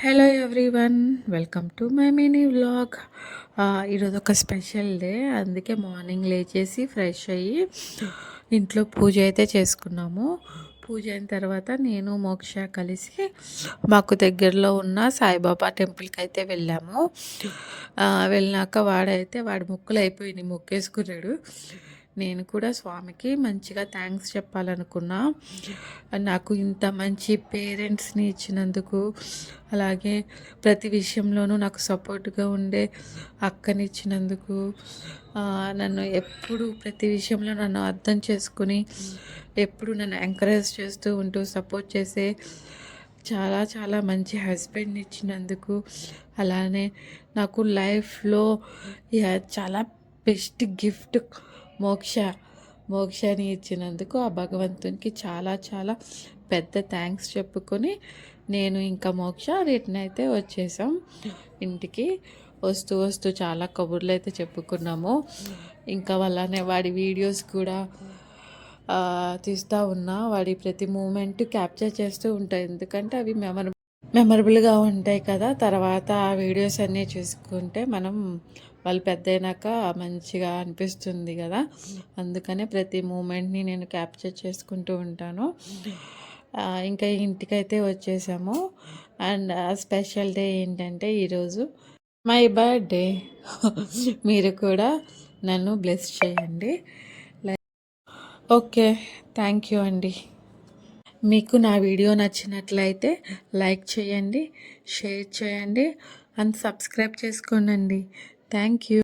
Hello everyone, welcome to my mini vlog. ఈరోజు ఒక special day, అందుకే మార్నింగ్ లేచేసి ఫ్రెష్ అయ్యి ఇంట్లో పూజ అయితే చేసుకున్నాము. పూజ అయిన తర్వాత నేను మోక్ష కలిసి మాకు దగ్గరలో ఉన్న సాయిబాబా టెంపుల్కి అయితే వెళ్ళాము. వెళ్ళినాక వాడి మొక్కులు అయిపోయినాయి, మొక్కేసుకున్నాడు. నేను కూడా స్వామికి మంచిగా థ్యాంక్స్ చెప్పాలనుకున్నా. నాకు ఇంత మంచి పేరెంట్స్ని ఇచ్చినందుకు, అలాగే ప్రతి విషయంలోనూ నాకు సపోర్ట్గా ఉండే అక్కని ఇచ్చినందుకు, నన్ను ఎప్పుడు ప్రతి విషయంలో నన్ను అర్థం చేసుకుని ఎప్పుడు నన్ను ఎంకరేజ్ చేస్తూ ఉంటూ సపోర్ట్ చేసే చాలా చాలా మంచి హస్బెండ్ని ఇచ్చినందుకు, అలానే నాకు లైఫ్లో చాలా బెస్ట్ గిఫ్ట్ మోక్షని ఇచ్చినందుకు ఆ భగవంతునికి చాలా చాలా పెద్ద థ్యాంక్స్ చెప్పుకొని నేను ఇంకా మోక్ష రిటర్న్ అయితే వచ్చేసాం ఇంటికి. వస్తూ వస్తూ చాలా కబుర్లు అయితే చెప్పుకున్నాము. ఇంకా వాళ్ళనే వాడి వీడియోస్ కూడా తీస్తూ ఉన్నా. వాడి ప్రతి మూమెంట్ క్యాప్చర్ చేస్తూ ఉంటాయి, ఎందుకంటే అవి మెమరబుల్గా ఉంటాయి కదా. తర్వాత ఆ వీడియోస్ అన్నీ చూసుకుంటే వాళ్ళు పెద్ద అయినాక మంచిగా అనిపిస్తుంది కదా. అందుకనే ప్రతి మూమెంట్ని నేను క్యాప్చర్ చేసుకుంటూ ఉంటాను. ఇంకా ఇంటికైతే వచ్చేసాము. అండ్ స్పెషల్ డే ఏంటంటే ఈరోజు మై బర్త్డే. మీరు కూడా నన్ను బ్లెస్ చేయండి. ఓకే, థ్యాంక్ యూ అండి. మీకు నా వీడియో నచ్చినట్లయితే లైక్ చేయండి, షేర్ చేయండి అండ్ సబ్స్క్రైబ్ చేసుకోండి. Thank you.